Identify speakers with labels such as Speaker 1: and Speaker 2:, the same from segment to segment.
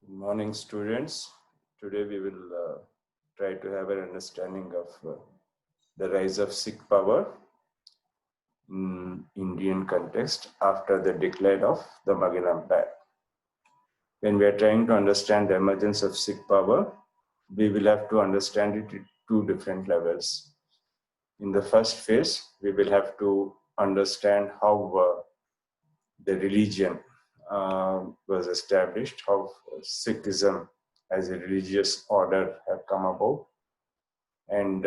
Speaker 1: Good morning, students. Today we will try to have an understanding of the rise of Sikh power in Indian context after the decline of the Mughal Empire. When we are trying to understand the emergence of Sikh power, we will have to understand it at two different levels. In the first phase, we will have to understand how the religion was established, how Sikhism as a religious order have come about. And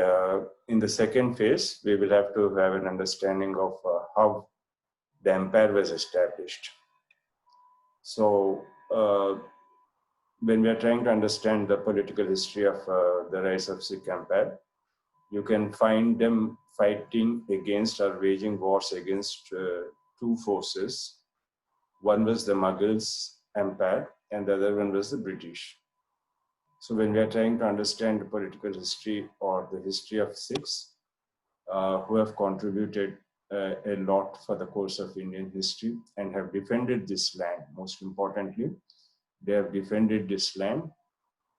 Speaker 1: in the second phase, we will have to have an understanding of how the empire was established. So, when we are trying to understand the political history of the rise of Sikh Empire, you can find them fighting against or waging wars against two forces. One was the Mughals Empire, and the other one was the British. So when we are trying to understand the political history or the history of Sikhs, who have contributed a lot for the course of Indian history and have defended this land, most importantly, they have defended this land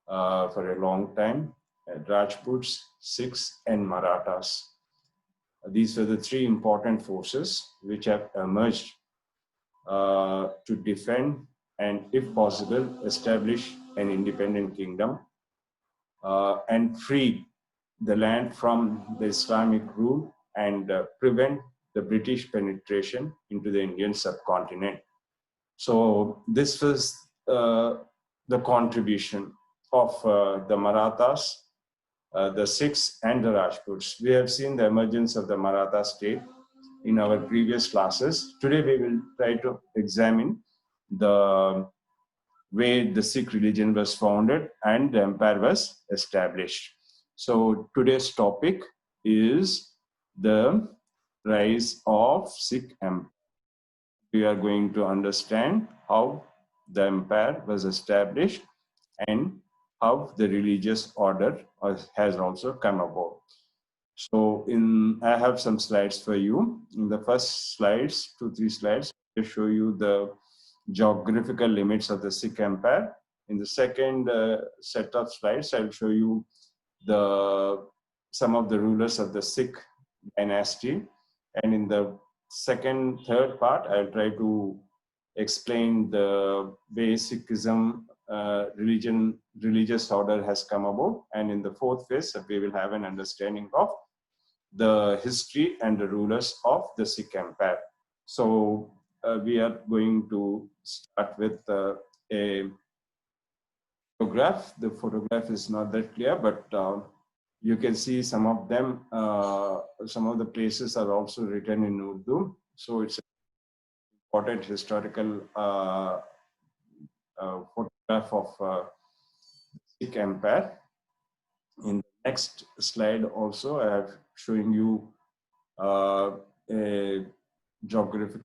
Speaker 1: for a long time. Rajputs, Sikhs, and Marathas. These were the three important forces which have emerged to defend and, if possible, establish an independent kingdom and free the land from the Islamic rule and prevent the British penetration into the Indian subcontinent. So this was the contribution of the Marathas, the Sikhs, and the Rajputs. We have seen the emergence of the Maratha state in our previous classes. Today we will try to examine the way the Sikh religion was founded and the empire was established. So today's topic is the rise of Sikh Empire. We are going to understand how the empire was established and how the religious order has also come about. So I have some slides for you. In the first slides, 2-3 slides, I show you the geographical limits of the Sikh Empire. In the second set of slides, I'll show you some of the rulers of the Sikh dynasty. And in the third part, I'll try to explain the way Sikhism religious order has come about. And in the fourth phase, we will have an understanding of the history and the rulers of the Sikh Empire. So we are going to start with a photograph. The photograph is not that clear, but you can see some of them, some of the places are also written in Urdu. So it's an important historical photograph of Sikh Empire. In the next slide also, I have showing you a geographical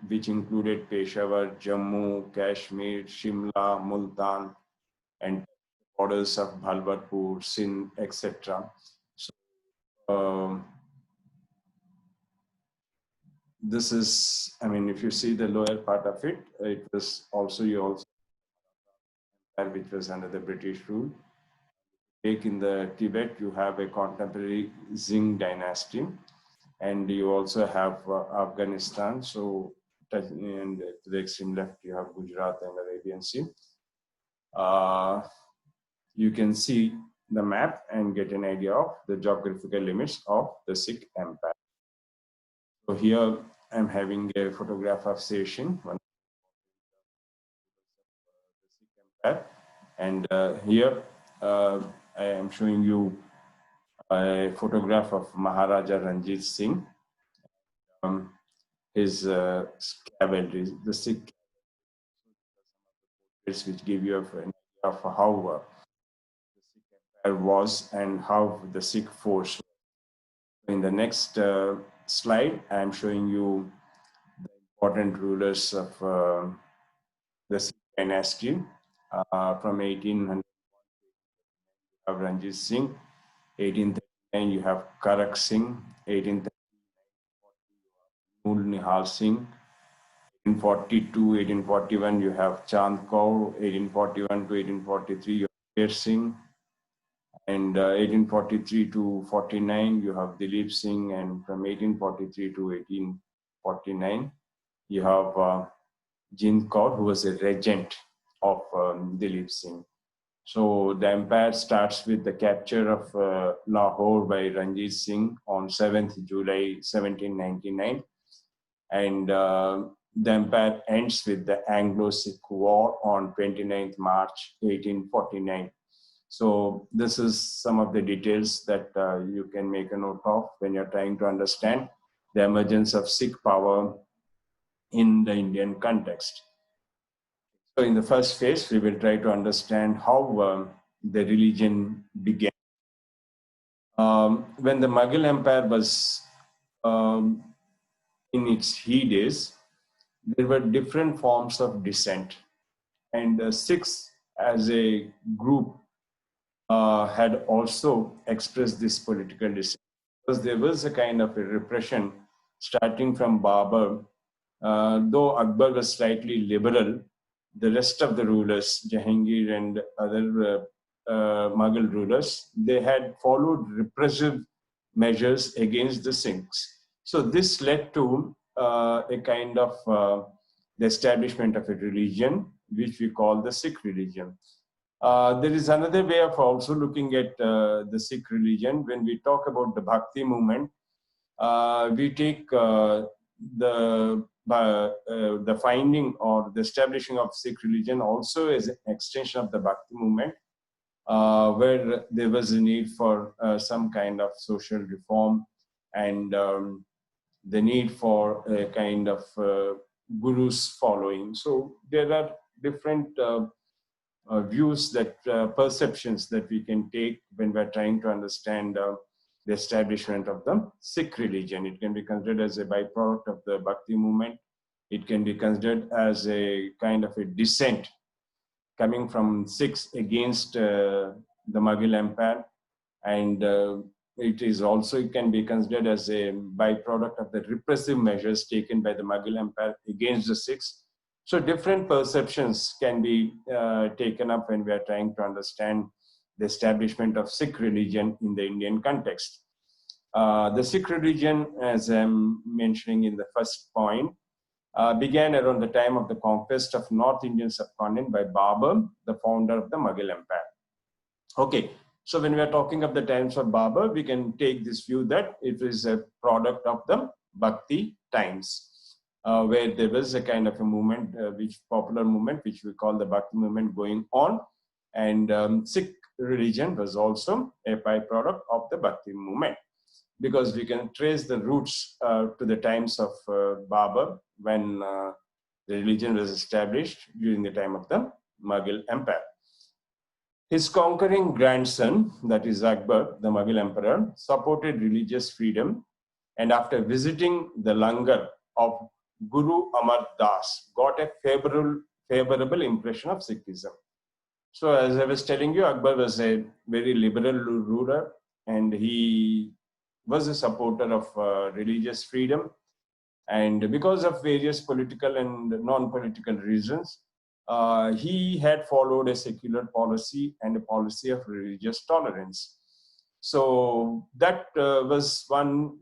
Speaker 1: which included Peshawar, Jammu, Kashmir, Shimla, Multan, and borders of Bhalwatpur, Sindh, etc. So, this is, I mean, if you see the lower part of it, it was also which was under the British rule. Take in the Tibet, you have a contemporary Zing dynasty, and you also have Afghanistan. So, and to the extreme left, you have Gujarat and Arabian Sea. You can see the map and get an idea of the geographical limits of the Sikh Empire. So here I'm having a photograph of Seshin, one of the Sikh Empire, and here I am showing you a photograph of Maharaja Ranjit Singh. His cavalry, the Sikh, which give you an idea of how the Sikh Empire was and how the Sikh force. In the next slide, I am showing you the important rulers of the Sikh dynasty from 1800. You have Ranjit Singh. 1839, you have Karak Singh. 1839, Nihal Singh. 1842, 1841, you have Chand Kaur. 1841 to 1843, you have Sher Singh. And 1843 to 49, you have Dilip Singh. And from 1843 to 1849, you have Jind Kaur, who was a regent of Dilip Singh. So the empire starts with the capture of Lahore by Ranjit Singh on 7th July 1799. And the empire ends with the Anglo-Sikh War on 29th March 1849. So this is some of the details that you can make a note of when you're trying to understand the emergence of Sikh power in the Indian context. So in the first phase, we will try to understand how the religion began. When the Mughal Empire was in its heydays, there were different forms of dissent. And Sikhs as a group had also expressed this political dissent, because there was a kind of a repression starting from Babur. Though Akbar was slightly liberal, the rest of the rulers, Jahangir and other Mughal rulers, they had followed repressive measures against the Sikhs. So this led to a kind of the establishment of a religion, which we call the Sikh religion. There is another way of also looking at the Sikh religion. When we talk about the Bhakti movement, we take the finding or the establishing of Sikh religion also as an extension of the Bhakti movement, where there was a need for some kind of social reform and the need for a kind of guru's following. So there are different views, that perceptions that we can take when we're trying to understand the establishment of the Sikh religion. It can be considered as a byproduct of the Bhakti movement. It can be considered as a kind of a dissent coming from Sikhs against the Mughal Empire. And it can be considered as a byproduct of the repressive measures taken by the Mughal Empire against the Sikhs. So different perceptions can be taken up when we are trying to understand the establishment of Sikh religion in the Indian context. The Sikh religion, as I'm mentioning in the first point, began around the time of the conquest of North Indian subcontinent by Babur, the founder of the Mughal Empire. Okay, so when we are talking of the times of Babur, we can take this view that it is a product of the Bhakti times. Where there was a kind of a movement, popular movement, which we call the Bhakti movement going on. And Sikh religion was also a byproduct of the Bhakti movement, because we can trace the roots to the times of Babur, when the religion was established during the time of the Mughal Empire. His conquering grandson, that is Akbar, the Mughal emperor, supported religious freedom, and after visiting the langar of Guru Amar Das, got a favorable impression of Sikhism. So as I was telling you, Akbar was a very liberal ruler, and he was a supporter of religious freedom. And because of various political and non-political reasons, he had followed a secular policy and a policy of religious tolerance. So that was one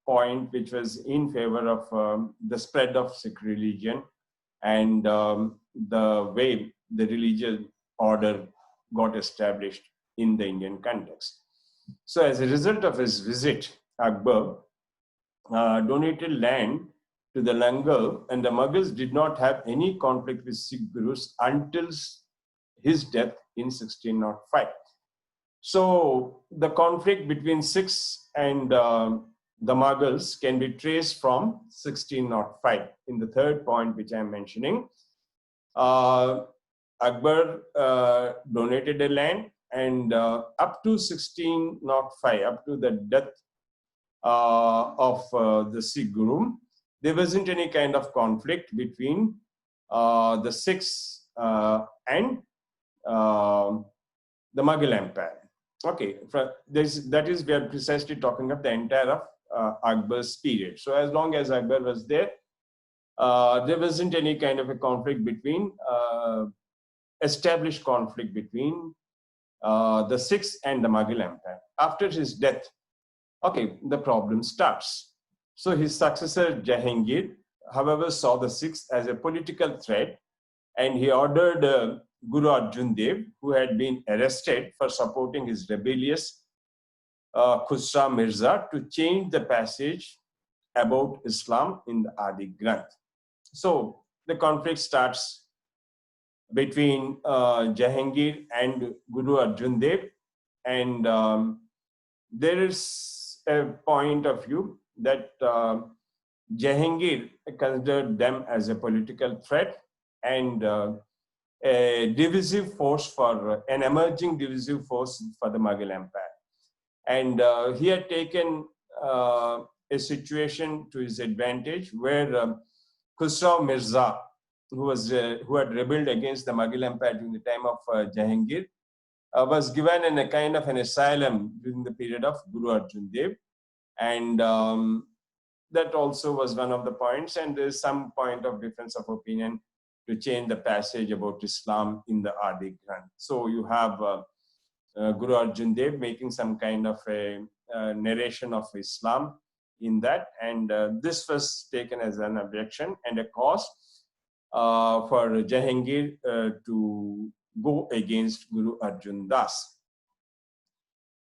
Speaker 1: point which was in favor of the spread of Sikh religion and the way the religious order got established in the Indian context. So as a result of his visit, Akbar donated land to the langar, and the Mughals did not have any conflict with Sikh gurus until his death in 1605. So the conflict between Sikhs and the Mughals can be traced from 1605. In the third point which I am mentioning, Akbar donated a land, and up to 1605, up to the death of the Sikh Guru, there wasn't any kind of conflict between the Sikhs and the Mughal Empire. Okay, that is, we are precisely talking of the entire of Akbar's period. So as long as Akbar was there, there wasn't any kind of a conflict between, established conflict between the Sikhs and the Mughal Empire. After his death, okay, the problem starts. So his successor Jahangir, however, saw the Sikhs as a political threat, and he ordered Guru Arjan Dev, who had been arrested for supporting his rebellious Khusra Mirza, to change the passage about Islam in the Adi Granth. So the conflict starts between Jahangir and Guru Arjan Dev, and there is a point of view that Jahangir considered them as a political threat and a divisive force for an emerging divisive force for the Mughal Empire. And he had taken a situation to his advantage where Khusra Mirza, who had rebelled against the Mughal Empire during the time of Jahangir, was given a kind of an asylum during the period of Guru Arjan Dev, and that also was one of the points. And there is some point of difference of opinion to change the passage about Islam in the Adi Granth. So you have Guru Arjan Dev making some kind of a narration of Islam in that, and this was taken as an objection and a cause for Jahangir to go against Guru Arjan Das.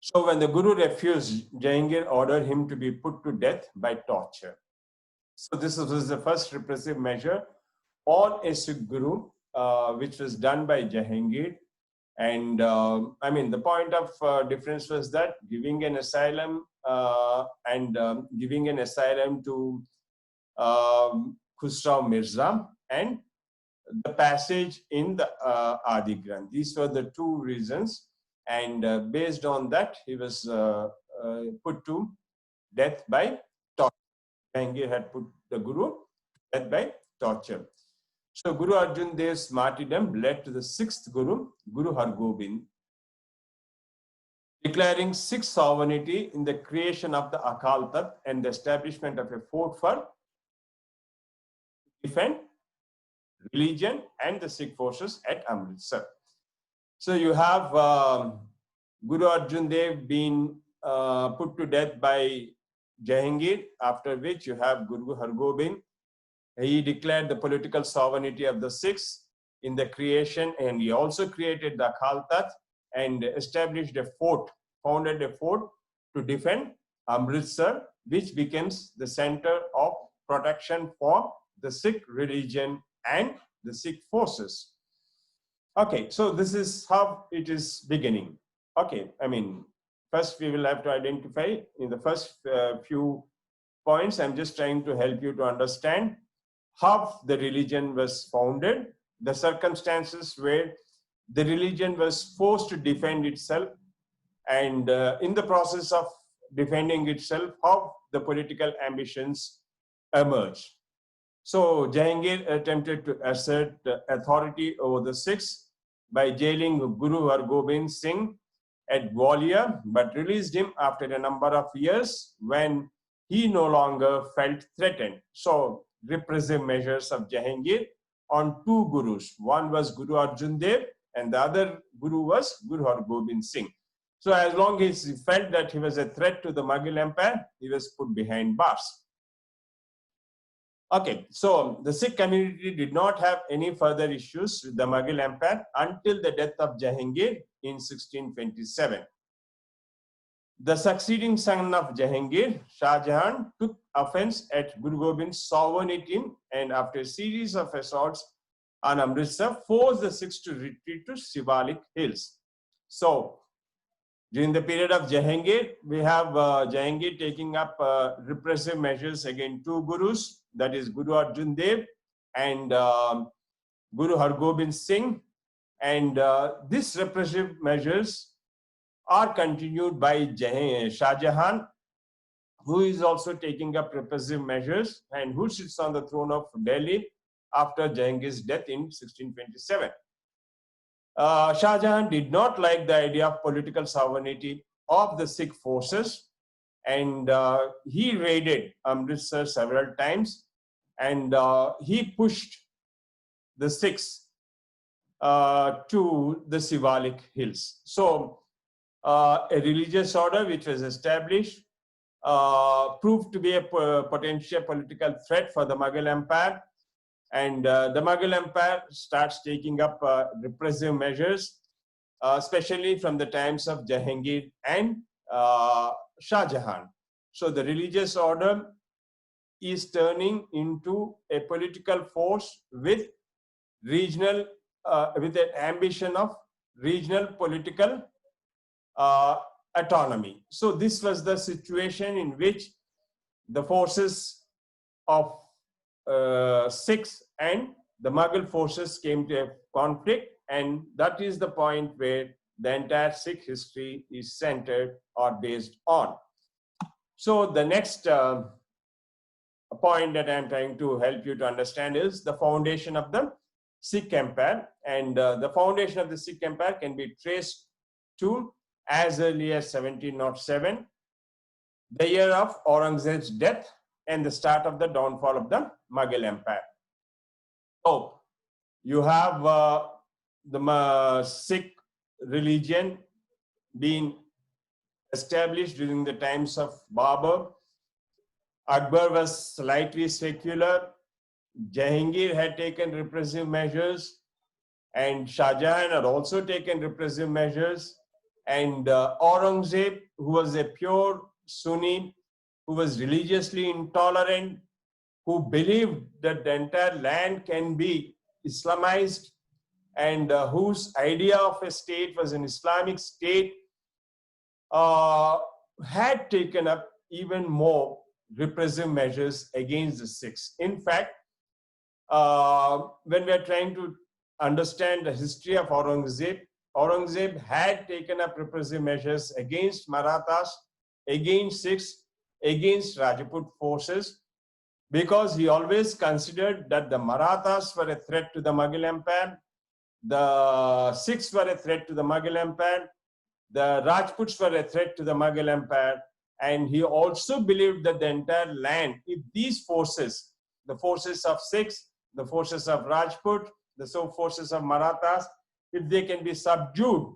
Speaker 1: So when the Guru refused, Jahangir ordered him to be put to death by torture. So this was the first repressive measure on a Sikh Guru, which was done by Jahangir. And I mean, the point of difference was that giving an asylum giving an asylum to Khusra Mirza and the passage in the Adi Granth. These were the two reasons. And based on that, he was put to death by torture. Jahangir had put the Guru to death by torture. So Guru Arjan Dev's martyrdom led to the sixth Guru, Guru Hargobind, declaring Sikh sovereignty in the creation of the Akal Takht and the establishment of a fort for defend religion and the Sikh forces at Amritsar. So you have Guru Arjan Dev being put to death by Jahangir, after which you have Guru Hargobind. He declared the political sovereignty of the Sikhs in the creation, and he also created the Akal Takht and established a fort, founded a fort to defend Amritsar, which becomes the center of protection for the Sikh religion and the Sikh forces. Okay, so this is how it is beginning. Okay, I mean, first we will have to identify in the first few points. I'm just trying to help you to understand how the religion was founded, the circumstances where the religion was forced to defend itself, and in the process of defending itself, how the political ambitions emerged. So Jahangir attempted to assert authority over the Sikhs by jailing Guru Hargobind Singh at Gwalior, but released him after a number of years when he no longer felt threatened. So repressive measures of Jahangir on two Gurus. One was Guru Arjan Dev and the other Guru was Guru Hargobind Singh. So as long as he felt that he was a threat to the Mughal Empire, he was put behind bars. Okay, so the Sikh community did not have any further issues with the Mughal Empire until the death of Jahangir in 1627. The succeeding son of Jahangir, Shah Jahan, took offense at Guru Gobind's sovereignty and after a series of assaults on Amritsar, forced the Sikhs to retreat to Shivalik Hills. So, during the period of Jahangir, we have Jahangir taking up repressive measures against two Gurus, that is Guru Arjan Dev and Guru Hargobind Singh. And these repressive measures are continued by Shah Jahan, who is also taking up repressive measures and who sits on the throne of Delhi after Jahangir's death in 1627. Shah Jahan did not like the idea of political sovereignty of the Sikh forces, and he raided Amritsar several times and he pushed the Sikhs to the Sivalik hills. So a religious order which was established proved to be a potential political threat for the Mughal Empire, and the Mughal Empire starts taking up repressive measures, especially from the times of Jahangir and Shah Jahan. So the religious order is turning into a political force with regional, with an ambition of regional political autonomy. So this was the situation in which the forces of Sikhs and the Mughal forces came to a conflict, and that is the point where the entire Sikh history is centered or based on. So the next point that I'm trying to help you to understand is the foundation of the Sikh Empire, and the foundation of the Sikh Empire can be traced to as early as 1707, the year of Aurangzeb's death and the start of the downfall of the Mughal Empire. So you have the Sikh religion being established during the times of Babur. Akbar was slightly secular. Jahangir had taken repressive measures, and Shah Jahan had also taken repressive measures. And Aurangzeb, who was a pure Sunni, who was religiously intolerant, who believed that the entire land can be Islamized, and whose idea of a state was an Islamic state, had taken up even more repressive measures against the Sikhs. In fact, when we are trying to understand the history of Aurangzeb, Aurangzeb had taken up repressive measures against Marathas, against Sikhs, against Rajput forces, because he always considered that the Marathas were a threat to the Mughal Empire, the Sikhs were a threat to the Mughal Empire, the Rajputs were a threat to the Mughal Empire, and he also believed that the entire land, if these forces, the forces of Sikhs, the forces of Rajput, the forces of Marathas, if they can be subdued,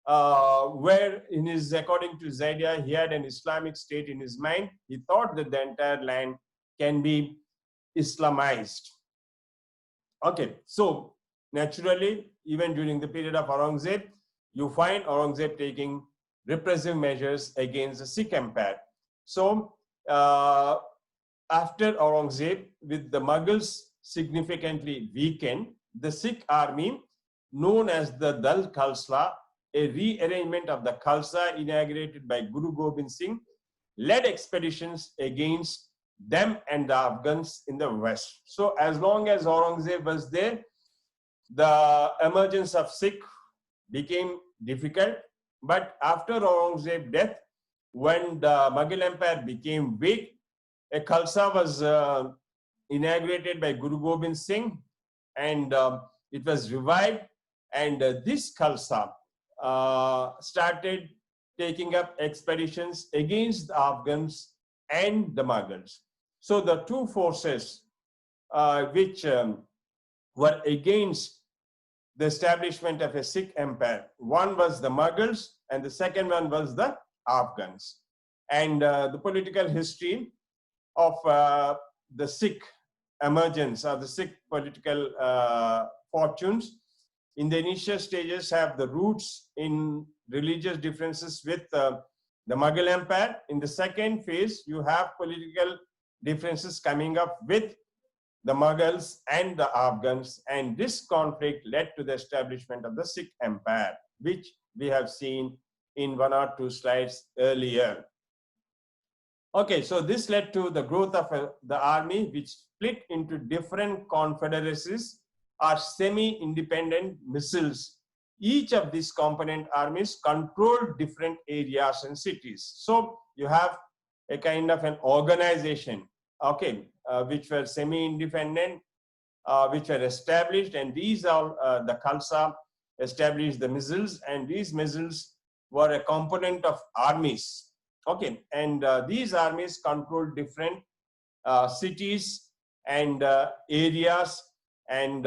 Speaker 1: where in his, according to his idea, he had an Islamic state in his mind, he thought that the entire land can be Islamized. Okay, so naturally, even during the period of Aurangzeb, you find Aurangzeb taking repressive measures against the Sikh Empire. So after Aurangzeb, with the Mughals significantly weakened, the Sikh army, known as the Dal Khalsa, a rearrangement of the Khalsa inaugurated by Guru Gobind Singh, led expeditions against them and the Afghans in the west. So as long as Aurangzeb was there, the emergence of Sikh became difficult. But after Aurangzeb's death, when the Mughal Empire became weak, a Khalsa was inaugurated by Guru Gobind Singh, and it was revived, and this Khalsa started taking up expeditions against the Afghans and the Mughals. So the two forces which were against the establishment of a Sikh empire, one was the Mughals and the second one was the Afghans. And the political history of the Sikh emergence or the Sikh political fortunes in the initial stages have the roots in religious differences with the Mughal Empire. In the second phase, you have political differences coming up with the Mughals and the Afghans, and this conflict led to the establishment of the Sikh Empire, which we have seen in one or two slides earlier. Okay, so this led to the growth of the army, which split into different confederacies or semi-independent missils. Each of these component armies controlled different areas and cities. So you have a kind of an organization, okay, which were semi-independent, which were established, and these are the Khalsa established the missils, and these missils were a component of armies. Okay, and these armies controlled different cities and areas, and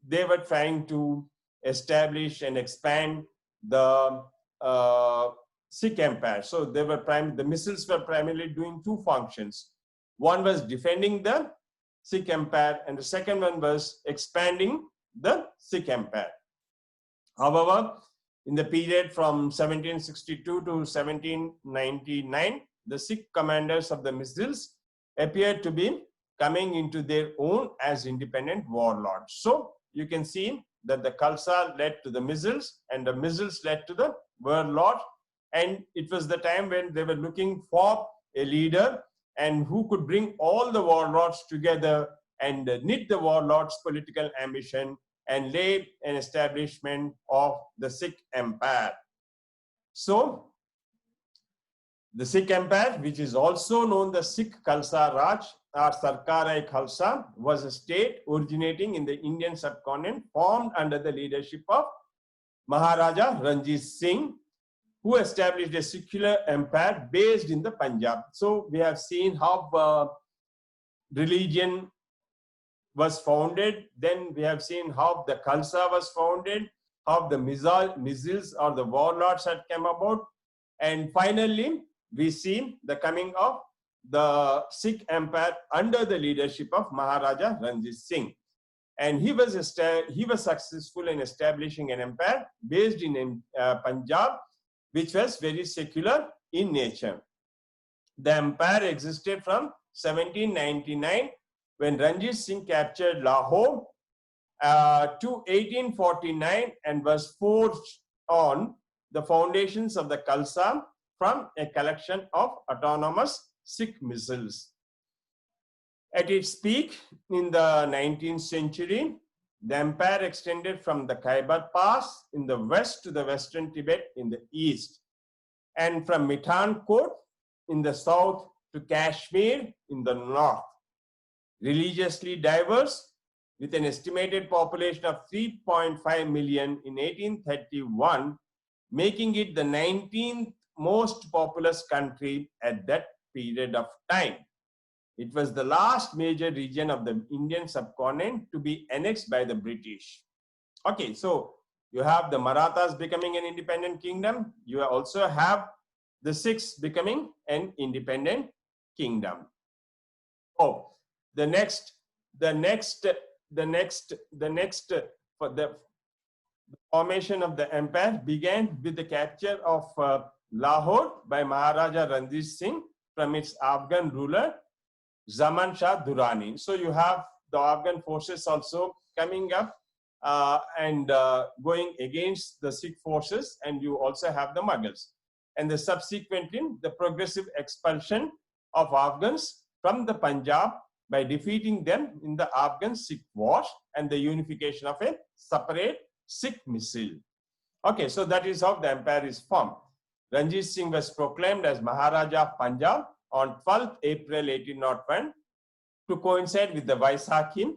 Speaker 1: they were trying to establish and expand the Sikh Empire. So they were the missiles were primarily doing two functions. One was defending the Sikh Empire, and the second one was expanding the Sikh Empire. However, in the period from 1762 to 1799, the Sikh commanders of the missiles appeared to be coming into their own as independent warlords. So you can see that the Khalsa led to the missiles, and the missiles led to the warlord. And it was the time when they were looking for a leader and who could bring all the warlords together and knit the warlords' political ambition and lay an establishment of the Sikh Empire. So the Sikh Empire, which is also known the Sikh Khalsa Raj or Sarkar-e-Khalsa, was a state originating in the Indian subcontinent, formed under the leadership of Maharaja Ranjit Singh, who established a secular empire based in the Punjab. So we have seen how religion was founded. Then we have seen how the Khalsa was founded, how the missiles or the warlords had come about. And finally, we see the coming of the Sikh Empire under the leadership of Maharaja Ranjit Singh. And he was successful in establishing an empire based in Punjab, which was very secular in nature. The empire existed from 1799, when Ranjit Singh captured Lahore, to 1849, and was forged on the foundations of the Khalsa from a collection of autonomous Sikh missiles. At its peak in the 19th century, the empire extended from the Khyber Pass in the west to the western Tibet in the east, and from Mithankot in the south to Kashmir in the north. Religiously diverse, with an estimated population of 3.5 million in 1831, making it the 19th most populous country at that period of time. It was the last major region of the Indian subcontinent to be annexed by the British. Okay, so you have the Marathas becoming an independent kingdom. You also have the Sikhs becoming an independent kingdom. Oh, the formation of the empire began with the capture of Lahore by Maharaja Ranjit Singh from its Afghan ruler Zaman Shah Durrani. So you have the Afghan forces also coming up and going against the Sikh forces, and you also have the Mughals. And subsequently, the progressive expulsion of Afghans from the Punjab by defeating them in the Afghan-Sikh wars, and the unification of a separate Sikh missil. Okay, so that is how the empire is formed. Ranjit Singh was proclaimed as Maharaja of Punjab on 12th April 1801 to coincide with the Vaisakhi,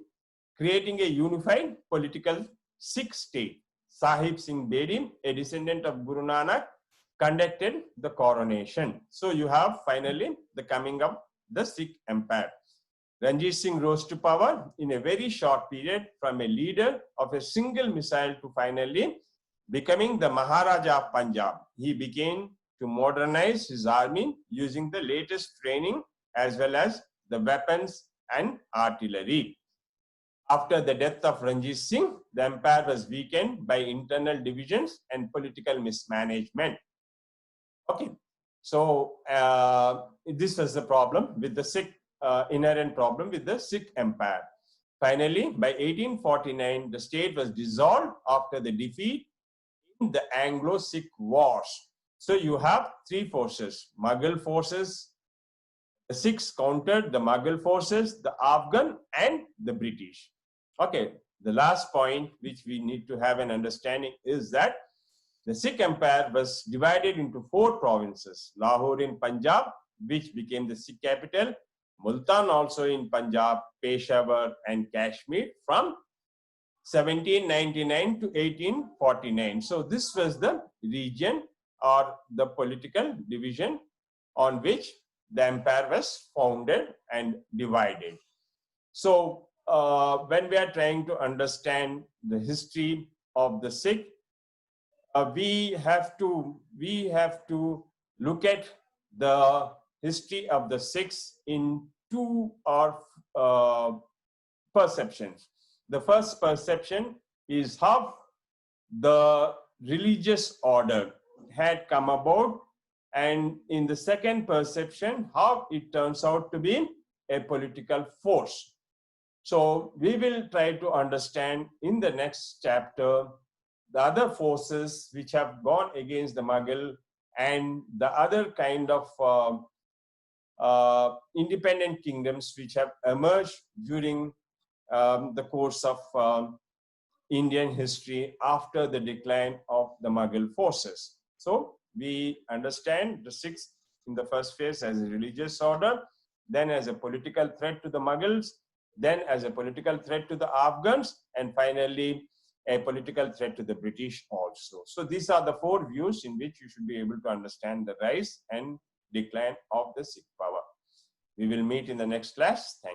Speaker 1: creating a unified political Sikh state. Sahib Singh Bedi, a descendant of Guru Nanak, conducted the coronation. So you have finally the coming of the Sikh Empire. Ranjit Singh rose to power in a very short period from a leader of a single missile to finally becoming the Maharaja of Punjab. He began to modernize his army using the latest training as well as the weapons and artillery. After the death of Ranjit Singh, the empire was weakened by internal divisions and political mismanagement. Okay, so this was the problem with the Sikh, inherent problem with the Sikh Empire. Finally, by 1849, the state was dissolved after the defeat in the Anglo-Sikh Wars. So you have three forces: Mughal forces, the Sikhs countered the Mughal forces, the Afghan, and the British. Okay, the last point which we need to have an understanding is that the Sikh Empire was divided into 4 provinces: Lahore in Punjab, which became the Sikh capital; Multan also in Punjab; Peshawar and Kashmir from 1799 to 1849. So this was the region or the political division on which the empire was founded and divided. So when we are trying to understand the history of the Sikh, we have to look at the history of the Sikhs in two perceptions. The first perception is how the religious order had come about, and in the second perception, how it turns out to be a political force. So we will try to understand in the next chapter the other forces which have gone against the Mughal and the other kind of independent kingdoms which have emerged during the course of Indian history after the decline of the Mughal forces. So we understand the Sikhs in the first phase as a religious order, then as a political threat to the Mughals, then as a political threat to the Afghans, and finally a political threat to the British also. So these are the four views in which you should be able to understand the rise and decline of the Sikh power. We will meet in the next class. Thank you.